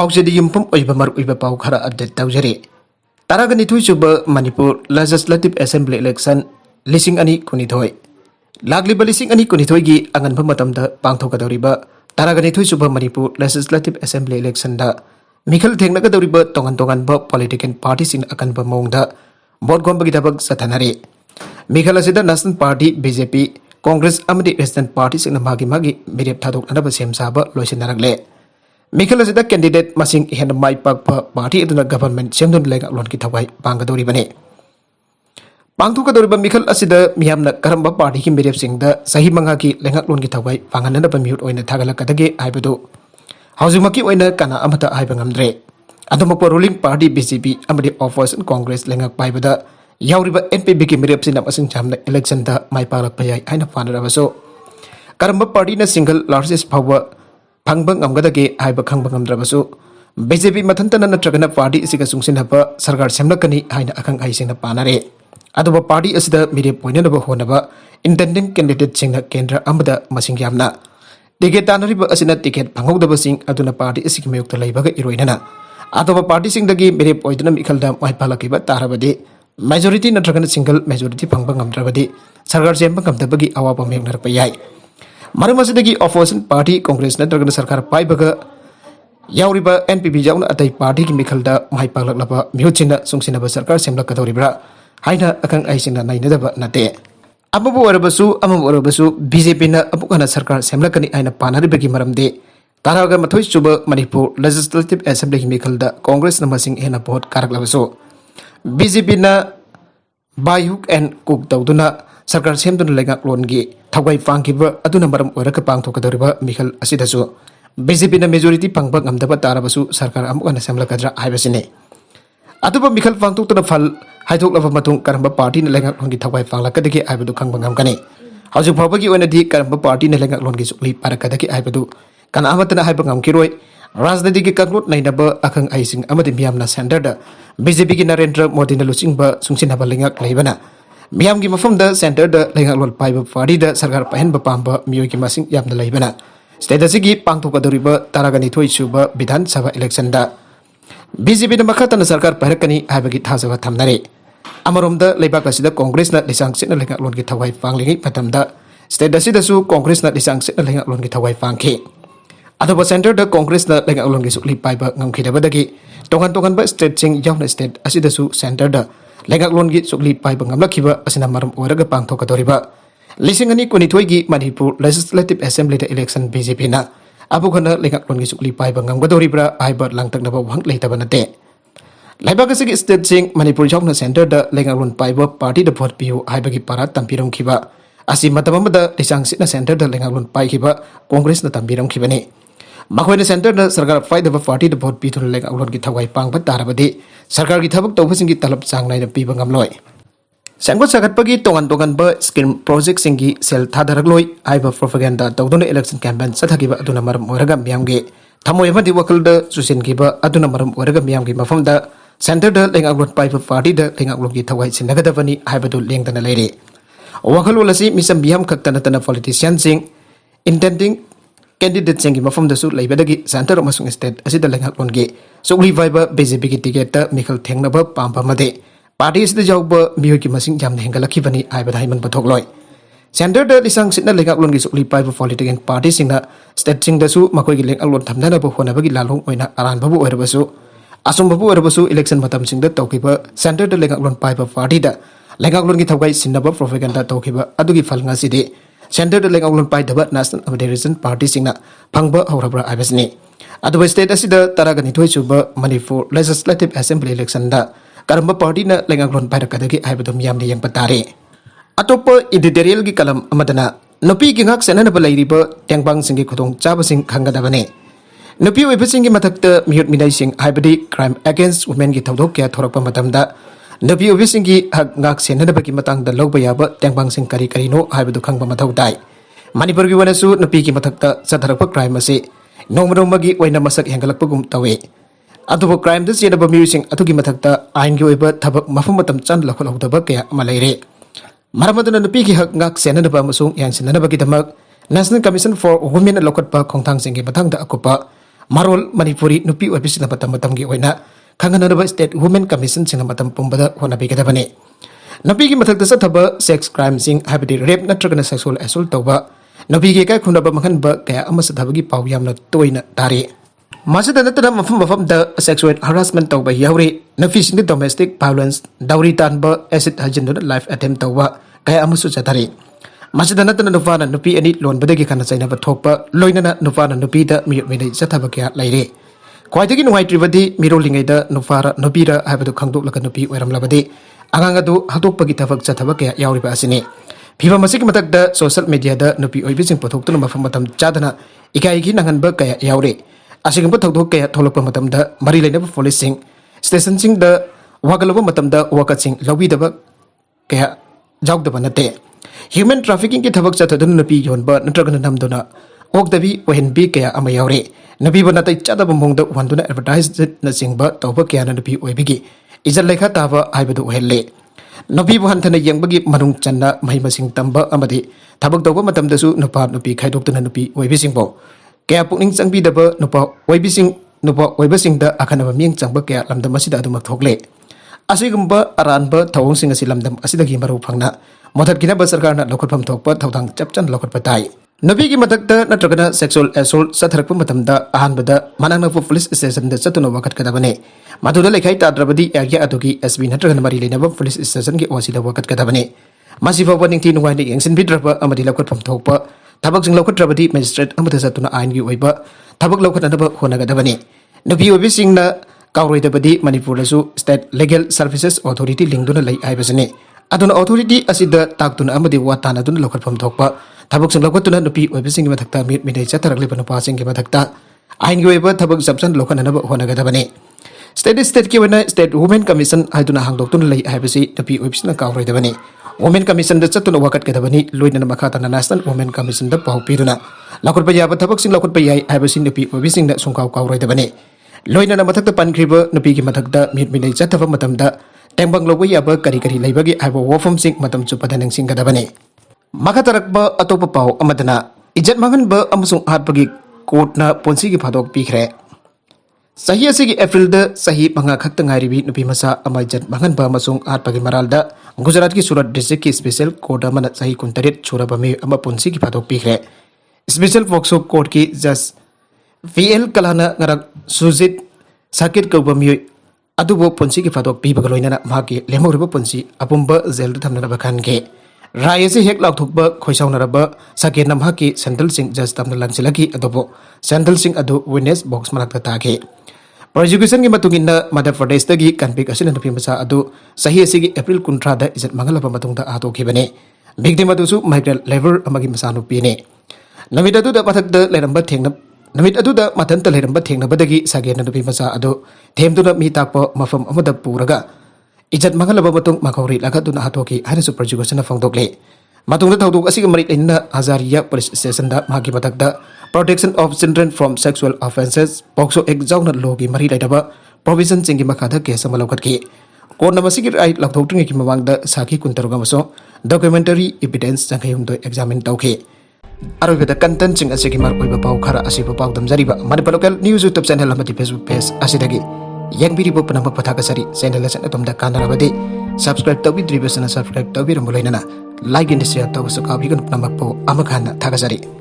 पाउसेदी युमफम ओइबा मर ओइबा पाउ खरा अपडेट तौजरे तारागनि थुइसुबा मणिपुर लेजिस्लेटिव असेंबली इलेक्शन लिसिंग अनि कुनिथोय लागलिबा लिसिंग अनि कुनिथोय गी अंगनफा मतमदा पांथोकदौरिबा तारागनि थुइसुबा मणिपुर लेजिस्लेटिव असेंबली इलेक्शन दा मिखल थेंगनगदौरिबा तोंगन तोंगनबा पॉलिटिकल पार्टी सिंग अकनबा मौंगदा वोट गोंबगी दबक सथनरे मिखल असिदा नेशनल पार्टी बीजेपी कांग्रेस अमदी रेजिस्टेंट पार्टी सिंग मागी मागी मिरेप थादोकनबा सेमसाबा लोइसिनरगले मिखल असिदा कैंडिडेट मसिंग हेन माई पाकपा पार्टी अदुना गवर्नमेंट सेमदुन लेगालोन की थवाई पांगदौरिबने पांथोकदौरिबा मिखल असिदा मियामना करंबा पार्टी की मिरेप सिंगदा सही मंगा की लेगालोन की थवाई पांगननबा मिहुत ओइना थागलकदगे आइबदु हौजुमकी ओइना काना अमता आइबा ngamdre अदमक रूलिंग पार्टी बीजेपी अमदी ऑपोजिशन कांग्रेस लेगाक पाइबदा यावरिबा एनपीबी की मिरेप सिंग अमसिंग चामना इलेक्शन दा माई पालकपा याई हाइना फानरबसो करंबा पार्टी ना सिंगल लार्जेस्ट पावर फंगबंग ngamgadage haiba khangbang ngamdrabasu BJP mathantana natragana party isiga sungsinhaba sarkar semlakani haina akhang aisingna panare aduba party asida mire poinanaba honaba intending candidate singna kendra amada masing yamna ticket tanariba asina ticket phanghodaba sing aduna party isigi mayukta leibaga iroinana aduba party singdagi mire poidana mikhalda mai palakiba tarabadi majority natragana single majority phangbang ngamdrabadi sarkar semba ngamdabagi awaba mayuknarpa yai मरमसदगी opposition party Congress नत्रगन सरकार पाइबगा यावरिबा NPP जाउना अतै party की मिखलदा माइ पालकलबा मिहुचिना सुंसिनबा सरकार सेमलकदौरिब्रा हाइना अखंग आइसिंना नाइनदबा नते अमबु BJP ना अबुकना सरकार सेमलकनी आइना पानरिबगी मरमदे तारागा मथोइ सुबा मणिपुर लेजिस्लेटिव असेंबली की मिखलदा कांग्रेस नमसिंग हेना भोट कारकलबसो बीजेपी ना बायुक एंड कुक तौदुना सरकार सेमदुना लेगालोनगी थवाई पांगिबा अदुना मरम ओरका पांथोकदौरिबा मिखल असिदसु बीजेपी ना मेजॉरिटी पांगबा ngamdaba ताराबसु सरकार अमुकना सेमलकद्रा हाइबसिने अदुबा मिखल पांथोकतुना फल हाइथोकलबा मतुंग करंबा पार्टी ना लेगालोनगी थवाई पांगलकदगे हाइबदु खंगबा ngamkani हजु फावगी ओइनादि करंबा पार्टी ना लेगालोनगी सुक्ली पारकदगे हाइबदु kana amatana हाइबा ngamkiroi राजनीति की कंक्लूड नाइनबा अखंग आइसिंग अमदि मियामना सेंटरदा बीजेपी की नरेंद्र मोदी ना लुचिंगबा सुंसिनबा लेगाक लेबना मियाम की मफमदा सेंटरदा लेगालोन पाइबा पार्टीदा सरकार पाहनबा पांबा मियोय की मसिंग यामना लेबना स्टेट असिगी पांथोकदौरिबा तारागनि थोइसुबा विधान सभा इलेक्शन दा बीजेपी ना मखतना सरकार पाहरकनी हाइबगी थाजबा थमनरे अमरोमदा लेबाक असिदा कांग्रेस ना लिसांग सिना लेगालोन की थवाई पांगलिंगी पतमदा स्टेट असिदसु कांग्रेस ना लिसांग सिना लेगालोन की थवाई पांखे अदोबा सेंटरदा कांग्रेस ना लेगालोन की सुक्ली पाइबा ngamkhidabadagi tongan tonganba state sing yauna state असिदसु सेंटरदा लेगालोन की सुक्ली पाइबा ngamlakhiba asina maram oraga पांथोकदौरिबा लिसिंग अनि कुनिथोइगी Manipur legislative assembly election BJP ना अबुखना लेगालोन की सुक्ली पाइबा ngamgadौरिब्रा हाइबा लांगतकनबा वहंग लेतबा नते लाइबागसिगी स्टेट सिंग मणिपुर याuna सेंटरदा लेगालोन पाइबा पार्टी द भोट पियो हाइबगी पारा तंपिरमखिबा असि मतममदा लिसांग सिना सेंटरदा लेगालोन पाइखिबा कांग्रेस ना तंपिरमखिबने मखोइना सेंटरदा सरकार फाइदबा पार्टी द भोट पिथुन लेगालोन की थवाई पांगबा तारबदि सरकार की थबक तौबसिंगी तलब चांगनाइना पीबा ngamloi सेंगो सगतपगी तोंगन तोंगनबा स्कीम प्रोजेक्ट सिंगी सेल थादरगलोय आइबा प्रोपेगेंडा तौदुना इलेक्शन कैंपेन सथगिबा अदुना मरम ओरगा मियामगे थमोय अमदि वकलदा सुसिनगिबा अदुना मरम ओरगा मियामगे मफमदा सेंटरदा लेगालोन पाइबा पार्टी दा लेगालोन की थवाई सिनगदबनी आइबदु लेंगदना लेरे वकलोलसी मिसम बियाम खक्तनतना पॉलिटिशियन सिंग इंटेंडिंग कैंडिडेट सिंगी मफमदसु लेबदगी सेंटर अमसुंग स्टेट असिदा लेगालोनगे सुक्ली वाइबा बीजेपी की टिकेट मिखल थेंगनबा पांपमदे पार्टी असिदा जाउबा मियोय की मसिंग यामना हेंगलखिबनी आइबदा हाइमन पथोकलोय सेंटरदा लिसांग सिना लेगालोन की सुक्ली पाइबा पॉलिटिकल पार्टी सिंगना स्टेट सिंगदसु मखोय की लेगालोन थमनबा होनबगी लालोंग ओइना अरानबबु ओरबसु असुंबबु ओरबसु इलेक्शन मतम सिंगदा तौखिबा सेंटरदा लेगालोन पाइबा पार्टीदा लेगालोन की थवाई सिनबा प्रोपेगेंडा तौखिबा अदुगी फलंगासिदि सेंटर लेगालोन पाइदबा नेशनल अमडेरिजन पार्टी सिंगना फंगबा हौरब्रा आइबसनी अदुबा स्टेट असिदा तारागनि थोइसुबा मणिपुर लेजिस्लेटिव असेंबली इलेक्शन दा करंबा पार्टी ना लेगालोन पाइरकदगी आइबदु मियामने यंगबा तारे अतोप एडिटोरियल की कलम अमदना नुपी की ngak सेननबा लैरिबा टेंगबांग सिंगी खुदोंग चाबसिंग खंगदबने नुपी ओइबसिंगी मथक्ता मिहुत मिनाई सिंग हाइबदी क्राइम अगेंस्ट वुमेन की थौदोक क्या थोरकपा मतमदा नुपी ओइबसिंगी हक ngak सेननबगी मतंगदा लौबा याबा टेंगबांग सिंग करी करीनो हाइबदु खंगबा मथौ ताई मणिपुर की वनसु नुपी की मथक्ता चथरकपा क्राइम असे नोमरोमगी ओइना मसक हेंगलकपगुम तवे अदुबो क्राइम द जेनबा मियुसिंग अतुगी मथक्ता आइन की ओइबा थबक मफम मतम चन लखलौदबा कया अमा लेरे मरमदुना नुपी की हक ngak सेननबा अमसुंग यांसिननबगी दमक नेशनल कमीशन फॉर वुमेन लौकटपा खोंथांग सिंगी मथंगदा अकुपा Marol Manipuri Nupi Webisina Matamatamgi Wena, Kanganaba State Women Commission Sinamatam Pumbada Wanabikadabane. Nabigi Matak Sataba, sex crime sing, habit rape, natragan sexual assault over. Nabigi Kunaba Makanba, Kaya Amasatabagi Pawyamna Toina Tari. Masada natana mafam the sexual harassment tawba yauri nafis ni domestic violence dowry tanba acid hajin life attempt tawba kaya amusu chatari masada natana nufana nupi ani lon badagi kana chaina ba thokpa loinana nufana nupi da mi mei chathaba kya laire khwaidagi nuai tribadi mirolingai da nufara nupira habadu khangdok laka nupi oiram labadi angang adu hatokpagi thabak chathaba kya yauri ba asini phiba masik matak da social media da nupi oibising pothok tuna mafam matam chadana ikai gi nangan ba kya yauri Asigamba Toko Kaya Tolopa Matamda, Marilena Policing, Station Sing the Wagalova Matamda, Wakatsing, Lobi the Kaya Jog the Banate. Human trafficking get Havak Sata Dunapi on But Natragan Namduna, Oak the V, when B Kaya Amayore, Nabi Banata Chada among the one to advertise it, nothing but Topa Kaya and the P. Webigi. Is a like Hatava, I would Hele. Nobi Wantana Yang Bagi Marung Chanda, Mahimasing Tamba Amadi, Tabak Dova Matamdasu, no part Nupi, Kaidok the Nupi, Webising Bo. Kaya pukning sangbi daba nupa waibising da akanaba miyang changba kaya lamdam asida adumak thokle. Asigumba aranba thawong sing asi lamdam asida gi maru phangna modat gina ba sarkar na lokhotpham thokpa thawdang chapchan lokhotpa tai. Nabi gi matakta natragana sexual assault satharakpa matamda ahanbada manangnapu police station da chatuna wakat kadabane. Maduda lekhai tadrabadi area adugi SB natragana mari lenaba police station gi wasida wakat kadabane. Masifa waningti nuwani yengsin bidraba amadi lokhotpham thokpa Tabak sing lokat rabadi magistrate amata satuna ain gi oiba tabak lokat anaba honagadabani nupi obising na kauroi Manipur su state legal services authority lingduna lai aibasane aduna authority asida taktuna amadi watana duna lokat pham thokpa tabak sing lokatuna nupi obising mathakta mit minai chatarak lebana pasing gi mathakta ain gi oiba tabak sabsan lokan anaba honagadabani state ki wena state women commission haiduna hangdoktuna lai aibasi nupi obising na kauroi dabani Women Commission da chatuna wakat kadabani loina makata na National Women Commission da pahupiruna lakot pa yaba thabak sing lakot pa yai haibasing nupi obising da sungkaw kauroi dabani loina na mathakta pankriba nupi gi mathakta mit minai chathaba matamda tengbang lobo yaba kari leibagi haibo wofam sing matam chupadanang sing kadabani makatarakba atopa pau amadana ijat manganba amusung hatpagi court na ponsi gi phadok pikre Sahi asigi April da sahi manga khakta ngairibi nupi masa amajat manganba amasung hatpagi maralda Gujarat ki Surat district ki special court amana sahi kuntarit churabami ama ponsi ki phadok pikre special workshop court ki judge VL kalana ngarak sujit sakit kaubami adubo ponsi ki phadok pi bagaloina maki lemoriba ponsi apumba jail da thamna bakhan ke rai se hek lak thukba khoisauna raba sakit namhaki central sing judge tamna lansilaki adobo central sing adu witness box manakta ta ke Prosecution ki matungina Madhya Pradesh tagi kanpik asina nupi masa adu sahi asigi April kuntra da izat mangalaba matungda atoki bane victim adu su migrant labor amagi masa nupi ne namit adu da pathak da Leiramba thengna namit adu da Mtomta Leiramba thengna badagi sage na nupi masa adu themduna mi takpa mafam amada puraga izat mangalaba matung makauri lagaduna atoki hana su prosecution na phangdokle matungda thawduk asigi marik inna Hazaria police station da magi pathak da Protection of Children from Sexual Offences, POCSO Exauna Logi Mari Laidaba, Provision Singi Makada Kesa Malokatki. Kona Masikir I Lakotring Kimamang the Saki Kuntarogamaso, documentary evidence Sankayum to examine Tauke. Aroga the content sing as Sigimar Pau Kara Asipa Pau Dam Zariba, Manipalocal News YouTube channel Lamati Facebook page Asidagi. Yang Biri Popanama Patakasari, send a lesson at the Kanarabadi. Subscribe to be Dribus and subscribe to be Ramulana. Like in the share to Sokabigan Namapo Amakana Takasari.